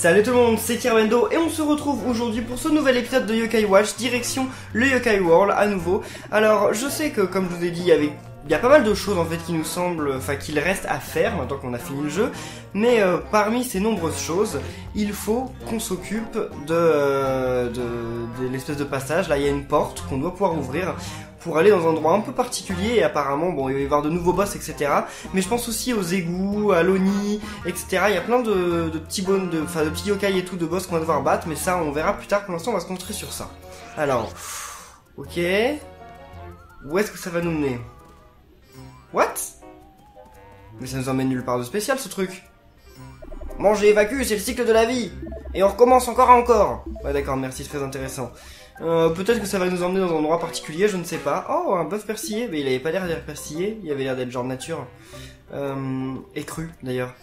Salut tout le monde, c'est Kirvendo et on se retrouve aujourd'hui pour ce nouvel épisode de Yokai Watch, direction le Yokai World à nouveau. Alors je sais que comme je vous ai dit, il y a pas mal de choses en fait qui nous semblent, enfin qu'il reste à faire maintenant qu'on a fini le jeu, mais parmi ces nombreuses choses, il faut qu'on s'occupe de l'espèce de passage. Là il y a une porte qu'on doit pouvoir ouvrir pour aller dans un endroit un peu particulier et apparemment bon il va y avoir de nouveaux boss etc. Mais je pense aussi aux égouts, à l'Oni, etc. Il y a plein de petits de petits yokai et tout de boss qu'on va devoir battre, mais ça on verra plus tard. Pour l'instant on va se concentrer sur ça. Alors, ok, où est-ce que ça va nous mener? What? Mais ça nous emmène nulle part de spécial ce truc. Manger, évacue, c'est le cycle de la vie. Et on recommence encore à encore. Ouais d'accord, merci, c'est très intéressant. Peut-être que ça va nous emmener dans un endroit particulier, je ne sais pas. Oh, un bœuf persillé. Mais il avait pas l'air d'être persillé, il avait l'air d'être genre nature. Et cru d'ailleurs.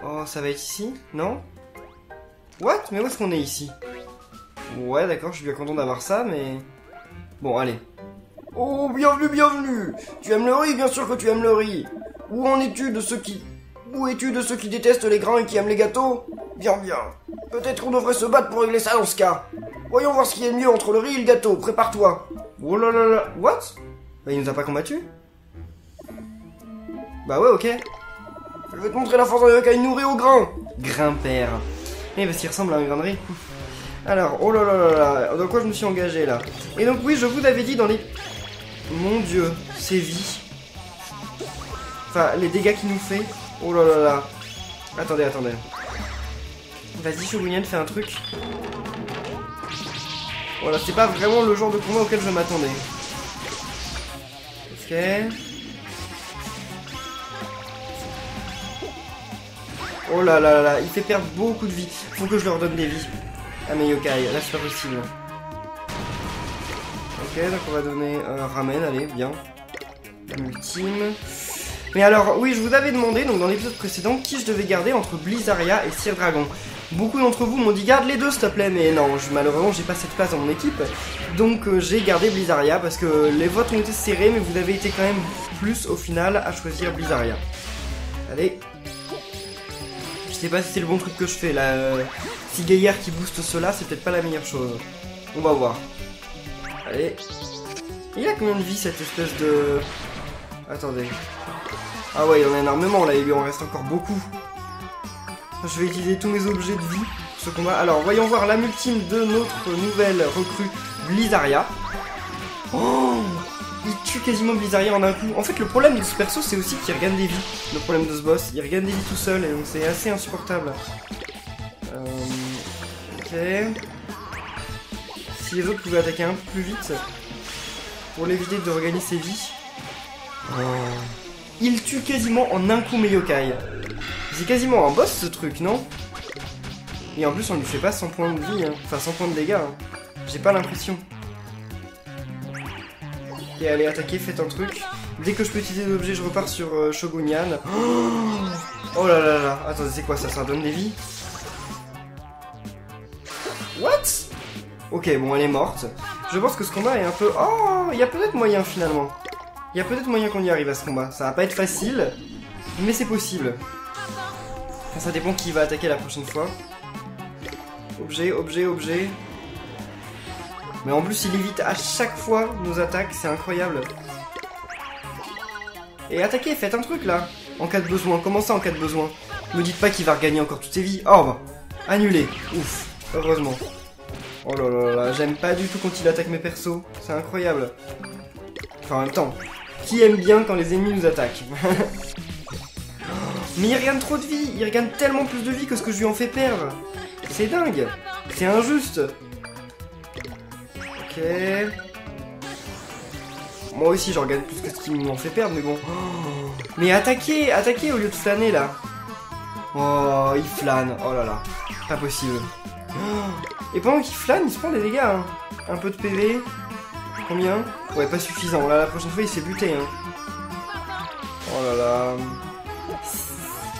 Oh, ça va être ici? Non? What? Mais où est-ce qu'on est ici? Ouais d'accord, je suis bien content d'avoir ça, mais... Bon, allez. Oh, bienvenue, bienvenue! Tu aimes le riz? Bien sûr que tu aimes le riz! Où en es-tu de ceux qui... Où es-tu de ceux qui détestent les grains et qui aiment les gâteaux? Bien, bien. Peut-être qu'on devrait se battre pour régler ça dans ce cas. Voyons voir ce qui est mieux entre le riz et le gâteau. Prépare-toi. Oh là là là. What? Bah il nous a pas combattu? Bah ouais, ok. Je vais te montrer la force d'un yokai nourri au grain. Grain-père. Eh parce qu'il ressemble à un grain de riz. Alors, oh là là là là. Dans quoi je me suis engagé là? Et donc oui, je vous avais dit dans les... Mon dieu, ces vies. Enfin, les dégâts qu'il nous fait. Oh là là là. Attendez, attendez. Vas-y, Shogunyan, fais un truc. Voilà, c'est pas vraiment le genre de combat auquel je m'attendais. Ok. Oh là là là là, il fait perdre beaucoup de vie. Faut que je leur donne des vies. Ah mais yokai, là c'est pas possible. Ok, donc on va donner ramen, allez, bien. Ultime. Mais alors, oui, je vous avais demandé, donc dans l'épisode précédent, qui je devais garder entre Blizzaria et Sir Dragon. Beaucoup d'entre vous m'ont dit garde les deux s'il te plaît, mais non, malheureusement j'ai pas cette place dans mon équipe. Donc j'ai gardé Blizzaria parce que les votes ont été serrés, mais vous avez été quand même plus au final à choisir Blizzaria. Allez. Je sais pas si c'est le bon truc que je fais là. Si Gaillard qui booste cela, c'est peut-être pas la meilleure chose. On va voir. Allez. Il a combien de vie cette espèce de... Attendez. Ah ouais, il y en a énormément là, il lui en reste encore beaucoup. Je vais utiliser tous mes objets de vie pour ce combat. Alors, voyons voir l'âme ultime de notre nouvelle recrue, Blizzaria. Oh, il tue quasiment Blizzaria en un coup. En fait, le problème de ce perso, c'est aussi qu'il regagne des vies. Le problème de ce boss, il regagne des vies tout seul, et donc c'est assez insupportable. Ok. Si les autres pouvaient attaquer un peu plus vite, pour l'éviter de regagner ses vies. Oh. Il tue quasiment en un coup mes yokai. C'est quasiment un boss ce truc, non? Et en plus on lui fait pas 100 points de vie, hein. Enfin 100 points de dégâts. Hein. J'ai pas l'impression. Et allez, attaquez, faites un truc. Dès que je peux utiliser des objets, je repars sur Shogunyan. Oh là là là. Attendez, c'est quoi ça? Ça donne des vies? What? Ok, bon, elle est morte. Je pense que ce combat est un peu... Oh, il y a peut-être moyen finalement. Il y a peut-être moyen qu'on y arrive à ce combat. Ça va pas être facile, mais c'est possible. Enfin, ça dépend qui va attaquer la prochaine fois. Objet, objet, objet. Mais en plus, il évite à chaque fois nos attaques. C'est incroyable. Et attaquez, faites un truc là. En cas de besoin. Comment ça en cas de besoin? Me dites pas qu'il va regagner encore toutes ses vies. Oh, bah. Annulé. Ouf. Heureusement. Oh là là là. J'aime pas du tout quand il attaque mes persos. C'est incroyable. Enfin, en même temps. Qui aime bien quand les ennemis nous attaquent? Mais il regagne trop de vie. Il regagne tellement plus de vie que ce que je lui en fais perdre. C'est dingue. C'est injuste. Ok. Moi aussi, je regagne plus que ce qui m'en fait perdre, mais bon. Mais attaquez, attaquez au lieu de flâner là. Oh, il flâne. Oh là là. Pas possible. Et pendant qu'il flâne, il se prend des dégâts. Hein. Un peu de PV. Combien? Ouais, pas suffisant. Là, la prochaine fois, il s'est buté. Hein. Oh là là.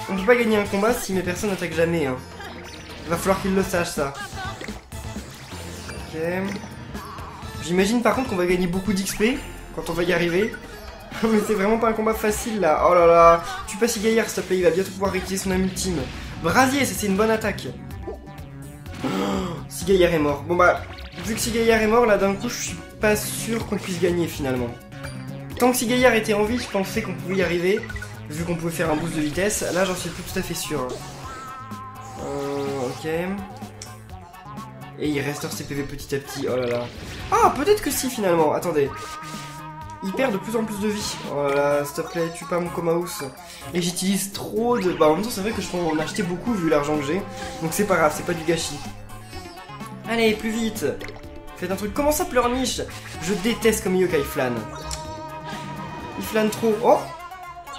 On peut pas gagner un combat si mes personnes n'attaquent jamais. Hein. Va falloir qu'ils le sachent, ça. Ok. J'imagine par contre qu'on va gagner beaucoup d'XP quand on va y arriver. Mais c'est vraiment pas un combat facile là. Oh là là. Tu passes Gaillard s'il te plaît, il va bientôt pouvoir réutiliser son âme ultime. Brasier, ça c'est une bonne attaque. Si Gaillard est mort. Bon bah, vu que Si Gaillard est mort, là d'un coup, je suis pas sûr qu'on puisse gagner finalement. Tant que Si Gaillard était en vie, je pensais qu'on pouvait y arriver, vu qu'on pouvait faire un boost de vitesse. Là, j'en suis plus tout à fait sûr. Ok. Et il restaure ses PV petit à petit. Oh là là. Ah, peut-être que si finalement. Attendez. Il perd de plus en plus de vie. Oh là là, s'il te plaît, tue pas mon Comaus. Et j'utilise trop de... Bah en même temps, c'est vrai que je peux en acheter beaucoup vu l'argent que j'ai. Donc c'est pas grave, c'est pas du gâchis. Allez, plus vite. Faites un truc. Comment ça, Pleurniche? Je déteste comme Yokai flâne. Il flâne trop. Oh!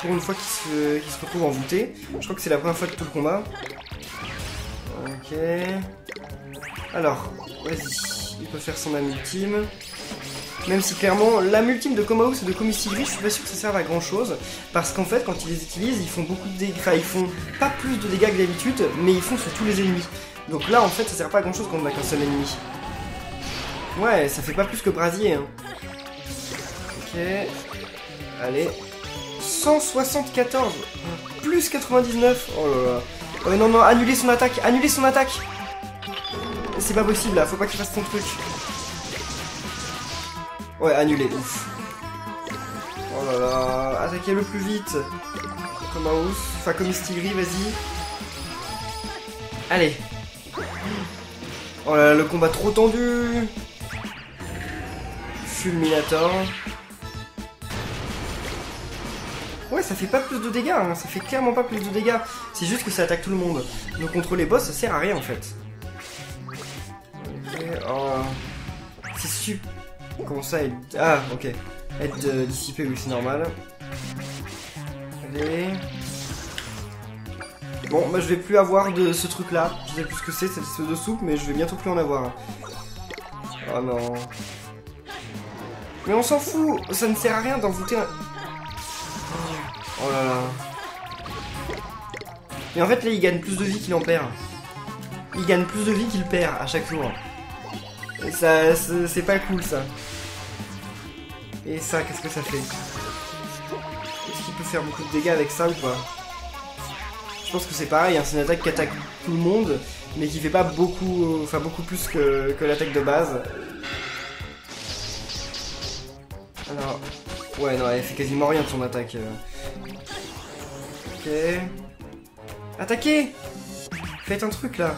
Pour une fois qu'il se retrouve envoûté. Je crois que c'est la première fois de tout le combat. Ok. Alors, vas-y. Il peut faire son âme ultime. Même si clairement, l'âme ultime de Comaus et de Comistigris, je suis pas sûr que ça serve à grand chose. Parce qu'en fait, quand ils les utilisent, ils font beaucoup de dégâts. Enfin, ils font pas plus de dégâts que d'habitude, mais ils font sur tous les ennemis. Donc là, en fait, ça sert pas à grand chose quand on a qu'un seul ennemi. Ouais, ça fait pas plus que brasier. Hein. Ok. Allez. 174. Plus 99. Oh là là. Oh non, non, annulez son attaque. Annulez son attaque. C'est pas possible là, faut pas qu'il fasse son truc. Ouais, annulé, ouf. Oh là là, attaquez-le plus vite. Comaus, enfin Comistigris, vas-y. Allez. Oh là là, le combat trop tendu. Fulminator. Ouais, ça fait pas plus de dégâts, hein. Ça fait clairement pas plus de dégâts. C'est juste que ça attaque tout le monde. Donc contre les boss, ça sert à rien en fait. Ok, oh. C'est super. Comment ça, elle... Ah, ok. Être dissipé, oui, c'est normal. Allez. Bon, bah je vais plus avoir de ce truc-là. Je sais plus ce que c'est, cette espèce de soupe, mais je vais bientôt plus en avoir. Oh non. Mais on s'en fout. Ça ne sert à rien d'envoûter un... Oh là là. Mais en fait, là, il gagne plus de vie qu'il en perd. Il gagne plus de vie qu'il perd à chaque jour. Et ça, c'est pas cool, ça. Et ça, qu'est-ce que ça fait? Est-ce qu'il peut faire beaucoup de dégâts avec ça ou pas? Je pense que c'est pareil, hein, c'est une attaque qui attaque tout le monde, mais qui fait pas beaucoup, enfin beaucoup plus que l'attaque de base. Alors, ouais, non, elle fait quasiment rien de son attaque. Ok. Attaquez! Faites un truc là.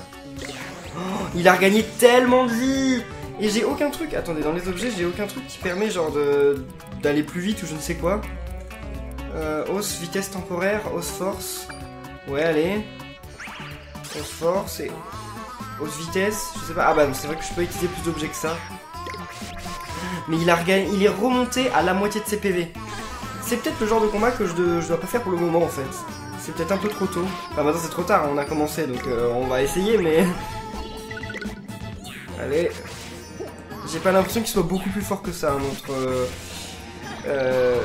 Oh, il a regagné tellement de vie! Et j'ai aucun truc. Attendez, dans les objets, j'ai aucun truc qui permet genre d'aller plus vite ou je ne sais quoi. Hausse vitesse temporaire, hausse force. Ouais, allez. Hausse force et hausse vitesse. Je sais pas. Ah bah, c'est vrai que je peux utiliser plus d'objets que ça. Mais il est remonté à la moitié de ses PV. C'est peut-être le genre de combat que je dois pas faire pour le moment en fait. C'est peut-être un peu trop tôt. Enfin maintenant c'est trop tard, hein, on a commencé donc on va essayer mais... Allez. J'ai pas l'impression qu'il soit beaucoup plus fort que ça, hein, notre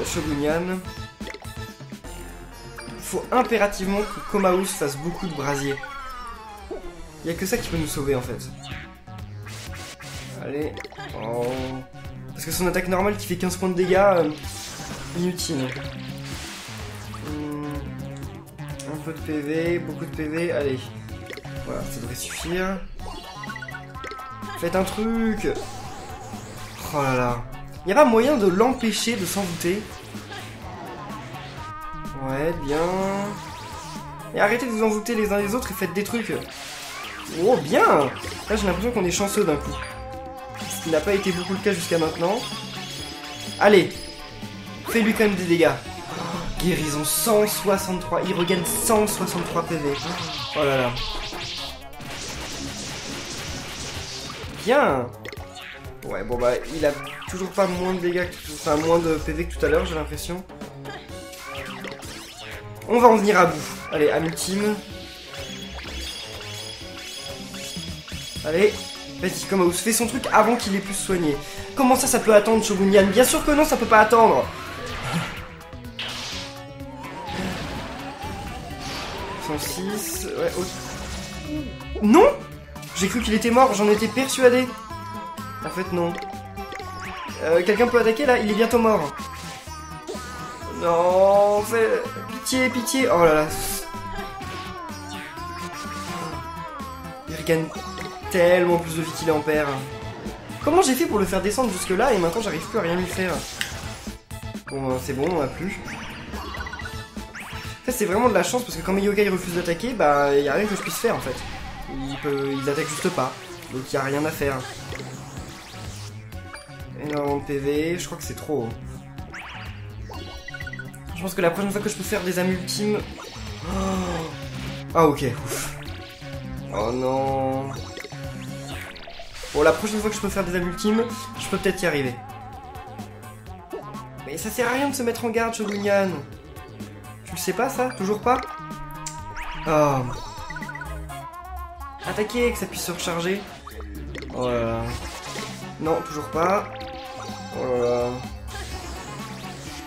Shogunyan. Faut impérativement que Comaus fasse beaucoup de brasier. Il y a que ça qui peut nous sauver en fait. Allez. Oh. Parce que son attaque normale qui fait 15 points de dégâts, inutile. Un peu de PV, beaucoup de PV, allez. Voilà, ça devrait suffire. Faites un truc. Oh là là. Y a pas moyen de l'empêcher de s'envoûter? Ouais, bien. Et arrêtez de vous envoûter les uns les autres et faites des trucs. Oh, bien. Là, j'ai l'impression qu'on est chanceux d'un coup. Ce qui n'a pas été beaucoup le cas jusqu'à maintenant. Allez. Fais-lui quand même des dégâts. Oh, guérison 163. Il regagne 163 PV. Oh là là. Bien. Ouais, bon bah, il a toujours pas moins de dégâts, enfin moins de PV que tout à l'heure, j'ai l'impression. On va en venir à bout. Allez, âme ultime. Allez, vas-y, Comaus, fais son truc avant qu'il ait pu se soigner. Comment ça peut attendre, Shogunyan? Bien sûr que non, ça peut pas attendre. 106, ouais, oh. Non! J'ai cru qu'il était mort, j'en étais persuadé. En fait, non. Quelqu'un peut attaquer là? Il est bientôt mort. Non, fais... Pitié, pitié. Oh là là. Il regagne tellement plus de vie qu'il en perd. Comment j'ai fait pour le faire descendre jusque là et maintenant j'arrive plus à rien lui faire? Bon, c'est bon, on a plus. En fait, c'est vraiment de la chance parce que quand mes yokai refusent d'attaquer, bah, y a rien que je puisse faire en fait. Ils attaquent juste pas, donc y a rien à faire. Énormément de PV, je crois que c'est trop. Je pense que la prochaine fois que je peux faire des âmes ultimes... Oh. Ah ok, ouf. Oh non. Bon, la prochaine fois que je peux faire des âmes ultimes, je peux peut-être y arriver. Mais ça sert à rien de se mettre en garde, Shogunyan. Tu le sais pas ça? Toujours pas? Oh. Attaquer, que ça puisse se recharger. Oh là là. Non, toujours pas. Oh là là.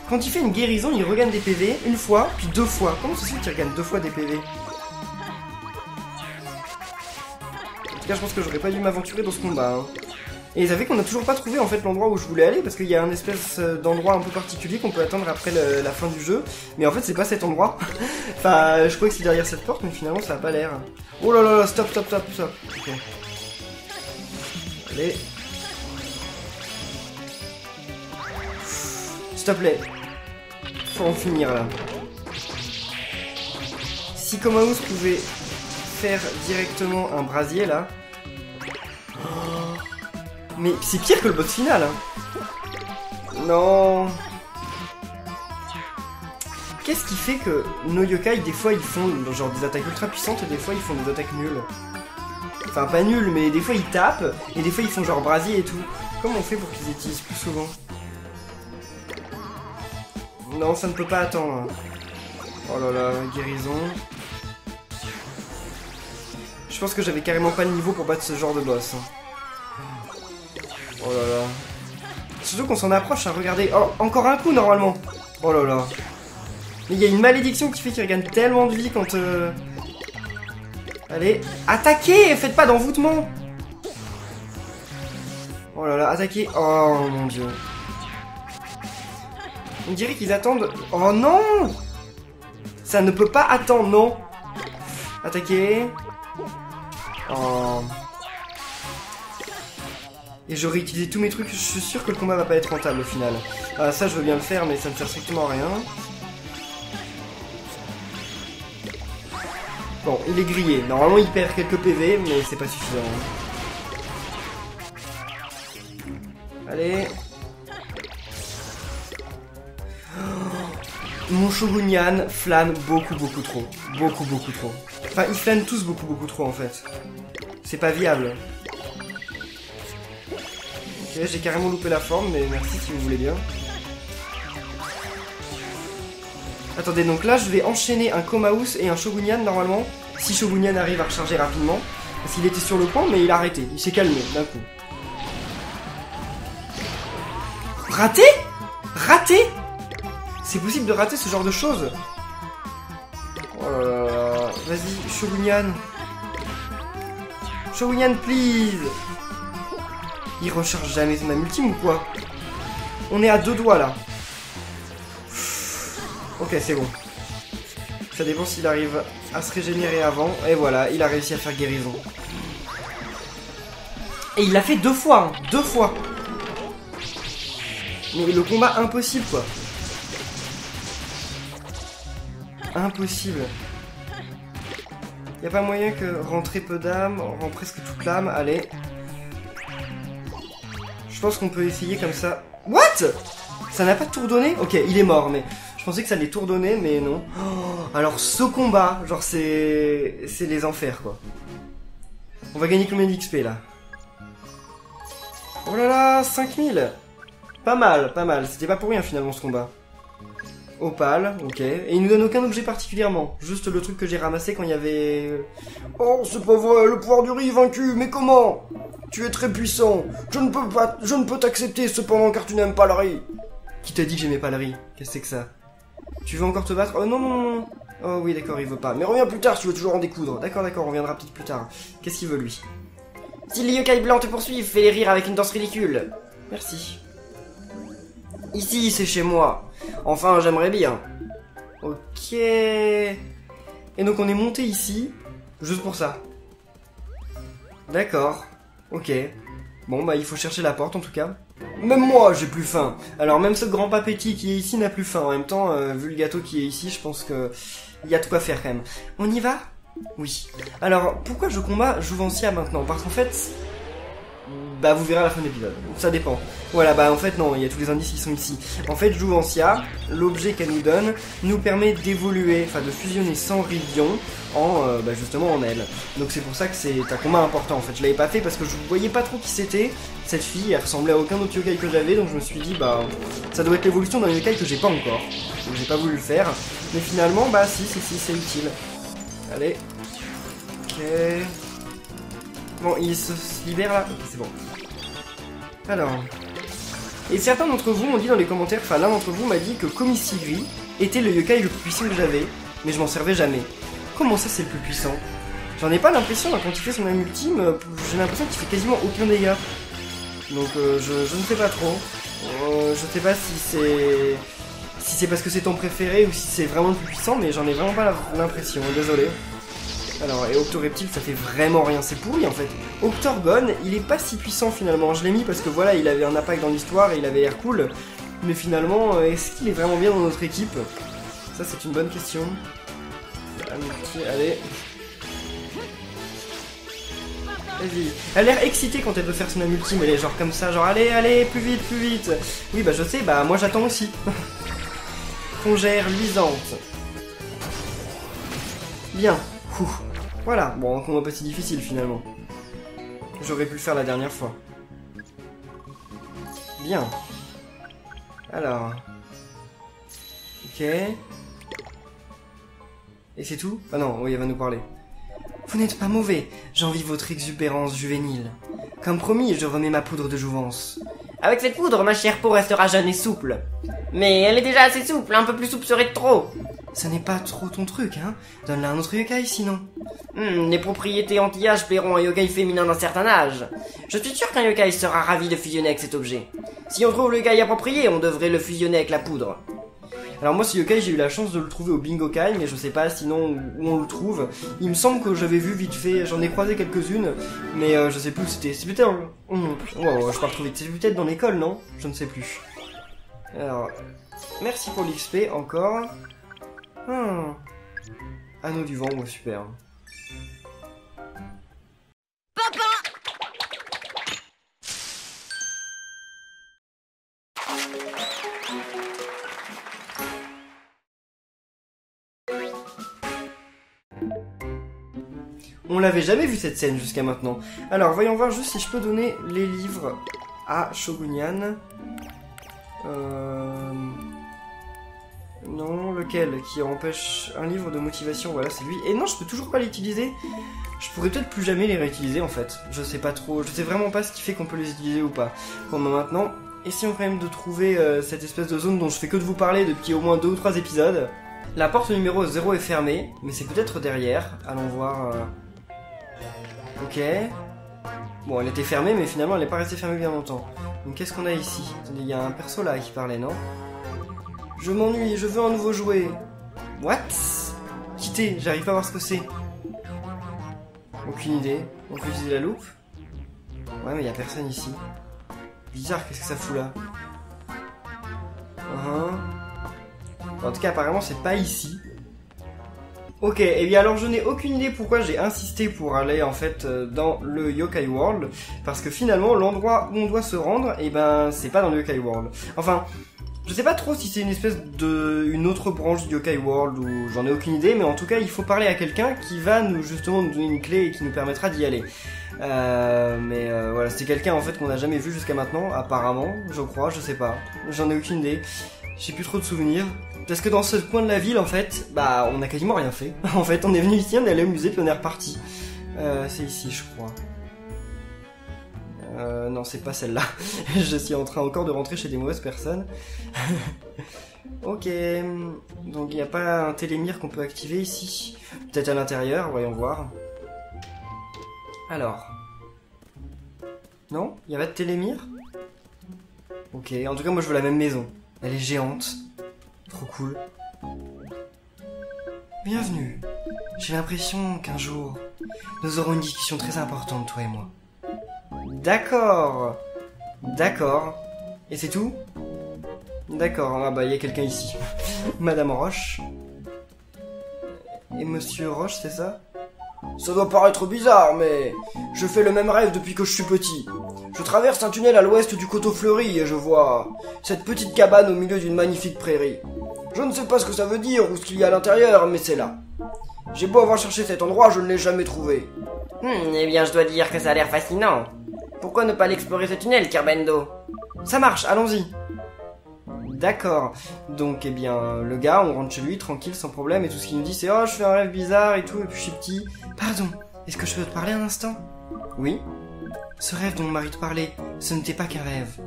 Quand il fait une guérison, il regagne des PV une fois, puis 2 fois. Comment ça se fait qu'il regagne 2 fois des PV? En tout cas, je pense que j'aurais pas dû m'aventurer dans ce combat. Hein. Et vous savez qu'on a toujours pas trouvé en fait l'endroit où je voulais aller, parce qu'il y a un espèce d'endroit un peu particulier qu'on peut attendre après la fin du jeu. Mais en fait, c'est pas cet endroit. Enfin, je crois que c'est derrière cette porte, mais finalement, ça a pas l'air. Oh là là là, stop, stop, stop, stop. Ok. Allez. S'il te plaît. Faut en finir là. Si Komaus pouvait faire directement un brasier là. Oh. Mais c'est pire que le boss final. Hein. Non. Qu'est-ce qui fait que nos yokai des fois ils font genre des attaques ultra puissantes et des fois ils font des attaques nulles? Enfin pas nulles mais des fois ils tapent et des fois ils font genre brasier et tout. Comment on fait pour qu'ils utilisent plus souvent? Non, ça ne peut pas attendre. Oh là là, guérison. Je pense que j'avais carrément pas le niveau pour battre ce genre de boss. Oh là là. Surtout qu'on s'en approche, hein, regardez. Oh, encore un coup normalement. Oh là là. Mais il y a une malédiction qui fait qu'il regagne tellement de vie quand... Allez, attaquez! Faites pas d'envoûtement! Oh là là, attaquez! Oh mon dieu. On dirait qu'ils attendent... Oh non! Ça ne peut pas attendre, non! Attaquez. Oh. Et j'aurais utilisé tous mes trucs, je suis sûr que le combat va pas être rentable au final. Ah, ça je veux bien le faire, mais ça ne sert strictement à rien. Bon, il est grillé. Normalement il perd quelques PV, mais c'est pas suffisant. Allez. Mon Shogunyan flâne beaucoup trop. Beaucoup trop. Enfin, ils flânent tous beaucoup trop en fait. C'est pas viable. Ok, j'ai carrément loupé la forme, mais merci si vous voulez bien. Attendez, donc là je vais enchaîner un Komaus et un Shogunyan normalement. Si Shogunyan arrive à recharger rapidement. Parce qu'il était sur le point, mais il a arrêté. Il s'est calmé d'un coup. Raté? Raté? C'est possible de rater ce genre de choses? Oh là là. Vas-y, Shogunyan. Shogunyan, please. Il recharge jamais son âme ultime ou quoi? On est à 2 doigts là. Ok, c'est bon. Ça dépend s'il arrive à se régénérer avant. Et voilà, il a réussi à faire guérison. Et il l'a fait 2 fois, hein, 2 fois. Mais le combat impossible quoi. Impossible. Y a pas moyen que rentrer peu d'âme, rend presque toute l'âme, allez. Je pense qu'on peut essayer comme ça. What? Ça n'a pas tourdonné? Ok, il est mort, mais je pensais que ça allait tourdonner, mais non. Oh, alors ce combat, genre c'est les enfers quoi. On va gagner combien d'XP là? Oh là là, 5000. Pas mal, pas mal. C'était pas pour rien finalement ce combat. Opale, ok. Et il nous donne aucun objet particulièrement. Juste le truc que j'ai ramassé quand il y avait... Oh, c'est pas vrai, le pouvoir du riz vaincu, mais comment? Tu es très puissant. Je ne peux t'accepter cependant car tu n'aimes pas le riz. Qui t'a dit que j'aimais pas le riz? Qu'est-ce que c'est que ça? Tu veux encore te battre? Oh non, non, non. Oh oui, d'accord, il veut pas. Mais reviens plus tard si tu veux toujours en découdre. D'accord, d'accord, on reviendra peut-être plus tard. Qu'est-ce qu'il veut lui? Si les yokai blancs te poursuivent, fais-les rire avec une danse ridicule. Merci. Ici, c'est chez moi. Enfin, j'aimerais bien. Ok. Et donc on est monté ici, juste pour ça. D'accord. Ok. Bon bah il faut chercher la porte en tout cas. Même moi j'ai plus faim. Alors même ce grand papéti qui est ici n'a plus faim. En même temps, vu le gâteau qui est ici, je pense que il y a de quoi faire quand même. On y va? Oui. Alors pourquoi je combats Jouvencia maintenant? Parce qu'en fait, bah vous verrez à la fin de l'épisode. Ça dépend. Voilà, bah en fait non, il y a tous les indices qui sont ici. En fait, Jouvencia, l'objet qu'elle nous donne, nous permet d'évoluer, enfin de fusionner Cendrillon en bah justement en elle. Donc c'est pour ça que c'est un combat important en fait. Je l'avais pas fait parce que je voyais pas trop qui c'était. Cette fille, elle ressemblait à aucun autre yokai que j'avais, donc je me suis dit bah ça doit être l'évolution d'un yokai que j'ai pas encore. Donc j'ai pas voulu le faire. Mais finalement, bah si, c'est utile. Allez. Ok. Bon, il se libère là. Ok, c'est bon. Alors. Et certains d'entre vous m'ont dit dans les commentaires, enfin l'un d'entre vous m'a dit que Komisigri était le yokai le plus puissant que j'avais, mais je m'en servais jamais. Comment ça c'est le plus puissant? J'en ai pas l'impression, quand il fait son âme ultime, j'ai l'impression qu'il fait quasiment aucun dégât. Donc je ne sais pas trop. Je sais pas si c'est parce que c'est ton préféré ou si c'est vraiment le plus puissant, mais j'en ai vraiment pas l'impression, désolé. Alors, et Octoreptile, ça fait vraiment rien, c'est pourri en fait. Octorgone, il est pas si puissant finalement, je l'ai mis parce que voilà, il avait un impact dans l'histoire et il avait l'air cool. Mais finalement, est-ce qu'il est vraiment bien dans notre équipe? Ça, c'est une bonne question. Allez. Vas-y. Elle a l'air excitée quand elle veut faire son âme ultime, elle est genre comme ça, genre allez, plus vite, plus vite. Oui, bah je sais, bah moi j'attends aussi. Congère luisante. Bien. Ouh. Voilà, bon, un combat pas si difficile finalement. J'aurais pu le faire la dernière fois. Bien. Alors. Ok. Et c'est tout? Ah non, oui, elle va nous parler. Vous n'êtes pas mauvais, j'envie votre exubérance juvénile. Comme promis, je remets ma poudre de jouvence. Avec cette poudre, ma chère peau restera jeune et souple. Mais elle est déjà assez souple, un peu plus souple serait de trop. Ce n'est pas trop ton truc, hein? Donne-la à un autre yokai, sinon. Les propriétés anti-âge plairont à un yokai féminin d'un certain âge. Je suis sûr qu'un yokai sera ravi de fusionner avec cet objet. Si on trouve le yokai approprié, on devrait le fusionner avec la poudre. Alors moi ce yokai j'ai eu la chance de le trouver au Bingokai, mais je sais pas sinon où on le trouve. Il me semble que j'avais vu vite fait, j'en ai croisé quelques-unes, mais je sais plus où c'était. C'est peut-être je peux retrouver. C'est peut-être dans l'école, non? Je ne sais plus. Alors, merci pour l'XP encore. Anneau du vent, ouais, super. On l'avait jamais vu cette scène jusqu'à maintenant. Alors, voyons voir juste si je peux donner les livres à Shogunyan. Non, lequel? Qui empêche un livre de motivation, voilà, c'est lui. Et non, je peux toujours pas l'utiliser. Je pourrais peut-être plus jamais les réutiliser en fait. Je sais pas trop, je sais vraiment pas ce qui fait qu'on peut les utiliser ou pas. Bon, bah maintenant, essayons quand même de trouver cette espèce de zone dont je fais que de vous parler depuis au moins 2 ou 3 épisodes. La porte numéro 0 est fermée, mais c'est peut-être derrière. Allons voir. Ok. Bon, elle était fermée, mais finalement elle n'est pas restée fermée bien longtemps. Donc qu'est-ce qu'on a ici? Attendez, il y a un perso là qui parlait, non? Je m'ennuie, je veux un nouveau jouet. What? Quittez, j'arrive pas à voir ce que c'est. Aucune idée. On peut utiliser la loupe? Ouais, mais il y a personne ici. Bizarre, qu'est-ce que ça fout là? En tout cas, apparemment, c'est pas ici. Ok, et bien alors je n'ai aucune idée pourquoi j'ai insisté pour aller en fait dans le Yokai World, parce que finalement l'endroit où on doit se rendre, et ben c'est pas dans le Yokai World. Enfin, je sais pas trop si c'est une espèce une autre branche du Yokai World ou j'en ai aucune idée, mais en tout cas il faut parler à quelqu'un qui va justement nous donner une clé et qui nous permettra d'y aller. Voilà, c'est quelqu'un en fait qu'on n'a jamais vu jusqu'à maintenant, apparemment, je crois, je sais pas, j'en ai aucune idée, j'ai plus trop de souvenirs. Parce que dans ce coin de la ville, en fait, bah, on a quasiment rien fait. En fait, on est venu ici, on est allé au musée, puis on est reparti. C'est ici, je crois. Non, c'est pas celle-là. Je suis en train encore de rentrer chez des mauvaises personnes. Ok. Donc, il n'y a pas un télémire qu'on peut activer ici. Peut-être à l'intérieur, voyons voir. Alors. Non? Il n'y a pas de télémire? Ok, en tout cas, moi, je veux la même maison. Elle est géante. Trop cool. Bienvenue. J'ai l'impression qu'un jour, nous aurons une discussion très importante, toi et moi. D'accord. D'accord. Et c'est tout? D'accord, ah bah il y a quelqu'un ici. Madame Roche. Et Monsieur Roche, c'est ça? Ça doit paraître bizarre, mais je fais le même rêve depuis que je suis petit. Je traverse un tunnel à l'ouest du coteau fleuri et je vois cette petite cabane au milieu d'une magnifique prairie. Je ne sais pas ce que ça veut dire ou ce qu'il y a à l'intérieur, mais c'est là. J'ai beau avoir cherché cet endroit, je ne l'ai jamais trouvé. Eh bien, je dois dire que ça a l'air fascinant. Pourquoi ne pas l'explorer ce tunnel, Kerbendo? Ça marche, allons-y. D'accord. Donc, eh bien, le gars, on rentre chez lui, tranquille, sans problème, et tout ce qu'il nous dit, c'est « Oh, je fais un rêve bizarre et tout, et puis je suis petit. » Pardon, est-ce que je peux te parler un instant? Oui. Ce rêve dont mon mari te parlait, ce n'était pas qu'un rêve.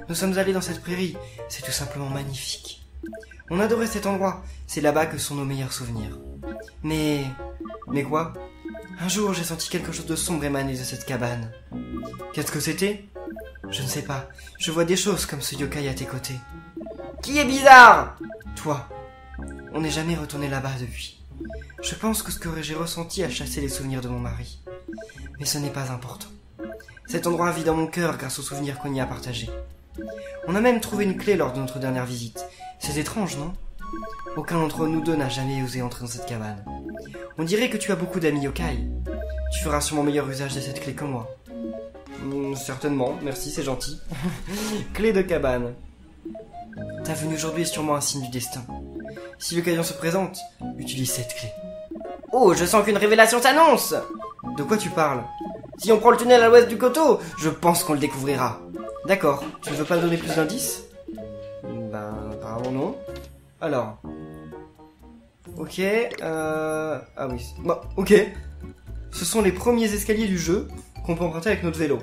Nous sommes allés dans cette prairie, c'est tout simplement magnifique. On adorait cet endroit, c'est là-bas que sont nos meilleurs souvenirs. Mais quoi? Un jour, j'ai senti quelque chose de sombre émaner de cette cabane. Qu'est-ce que c'était? Je ne sais pas, je vois des choses comme ce yokai à tes côtés. Qui est bizarre? Toi. On n'est jamais retourné là-bas depuis. Je pense que ce que j'ai ressenti a chassé les souvenirs de mon mari. Mais ce n'est pas important. Cet endroit vit dans mon cœur grâce aux souvenirs qu'on y a partagés. On a même trouvé une clé lors de notre dernière visite. C'est étrange, non? Aucun d'entre nous deux n'a jamais osé entrer dans cette cabane. On dirait que tu as beaucoup d'amis yokai. Tu feras sûrement meilleur usage de cette clé que moi. Certainement, merci, c'est gentil. Clé de cabane. Ta venue aujourd'hui est sûrement un signe du destin. Si l'occasion se présente, utilise cette clé. Oh, je sens qu'une révélation s'annonce! De quoi tu parles? Si on prend le tunnel à l'ouest du coteau, je pense qu'on le découvrira. D'accord, tu ne veux pas donner plus d'indices? Ben, apparemment non. Alors. Ok, ah oui. Bon, ok. Ce sont les premiers escaliers du jeu qu'on peut emprunter avec notre vélo.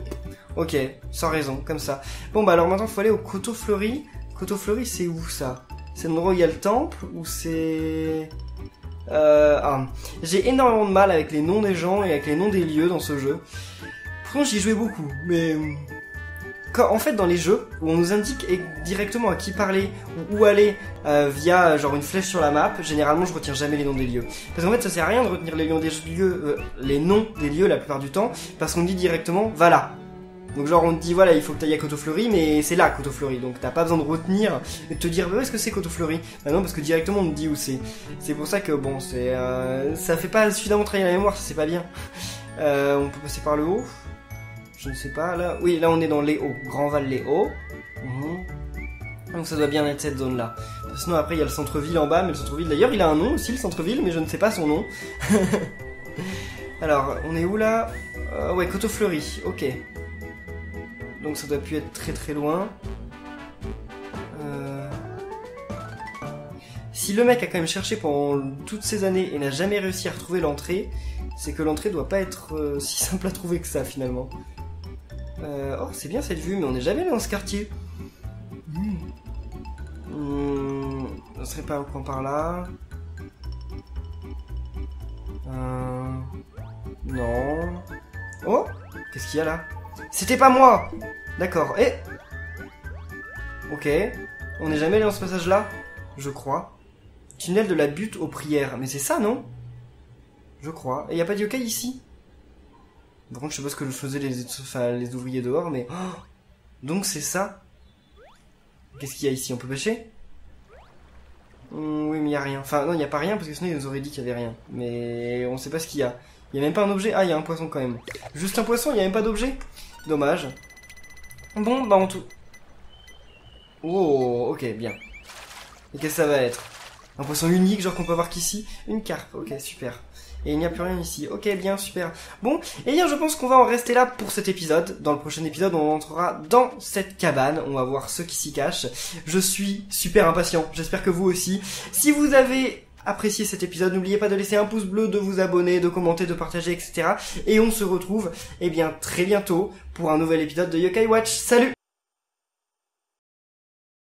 Ok, sans raison, comme ça. Bon bah alors maintenant il faut aller au coteau fleuri. Coteau fleuri, c'est où ça? C'est l'endroit où il y a le temple ou c'est... J'ai énormément de mal avec les noms des gens et avec les noms des lieux dans ce jeu. Pourtant j'y jouais beaucoup, mais... En fait dans les jeux où on nous indique directement à qui parler ou où aller via genre une flèche sur la map, généralement je retiens jamais les noms des lieux. Parce qu'en fait ça sert à rien de retenir les noms des lieux la plupart du temps, parce qu'on dit directement va là. Donc genre on te dit voilà il faut que t'ailles à Coteau Fleuri, mais c'est là Coteau Fleuri, donc t'as pas besoin de retenir et de te dire où est-ce que c'est Coteau Fleuri. Bah non, parce que directement on te dit où c'est. C'est pour ça que bon c'est ça fait pas suffisamment travailler la mémoire, c'est pas bien. On peut passer par le haut. Je ne sais pas, là... Oui, là on est dans les hauts, Grand Val les hauts. Donc ça doit bien être cette zone-là. Sinon après il y a le centre-ville en bas, mais le centre-ville d'ailleurs il a un nom aussi, le centre-ville, mais je ne sais pas son nom. Alors, on est où là? Ouais, Coteau Fleuri, ok. Donc ça doit plus être très très loin. Si le mec a quand même cherché pendant toutes ces années et n'a jamais réussi à retrouver l'entrée, c'est que l'entrée doit pas être si simple à trouver que ça finalement. Oh, c'est bien cette vue, mais on n'est jamais allé dans ce quartier. Ça serait pas un coin par là. Non. Oh, qu'est-ce qu'il y a là? C'était pas moi. D'accord. Et ok. On n'est jamais allé dans ce passage-là, je crois. Tunnel de la butte aux prières. Mais c'est ça, non? Je crois. Et y a pas de yokai ici? Par contre, je sais pas ce que faisaient les ouvriers dehors, mais... Oh, donc c'est ça? Qu'est-ce qu'il y a ici? On peut pêcher? Oui, mais y a rien. Enfin, non, y a pas rien, parce que sinon ils nous auraient dit qu'il y avait rien. Mais on sait pas ce qu'il y a. Y a même pas un objet? Ah, y a un poisson quand même. Juste un poisson, y a même pas d'objet? Dommage. Bon, bah en tout... Oh, ok, bien. Et qu'est-ce que ça va être? Un poisson unique, genre qu'on peut avoir qu'ici? Une carpe, ok, super. Et il n'y a plus rien ici. Ok, bien, super. Bon, et bien je pense qu'on va en rester là pour cet épisode. Dans le prochain épisode, on entrera dans cette cabane. On va voir ceux qui s'y cachent. Je suis super impatient. J'espère que vous aussi. Si vous avez apprécié cet épisode, n'oubliez pas de laisser un pouce bleu, de vous abonner, de commenter, de partager, etc. Et on se retrouve, eh bien, très bientôt pour un nouvel épisode de Yokai Watch. Salut!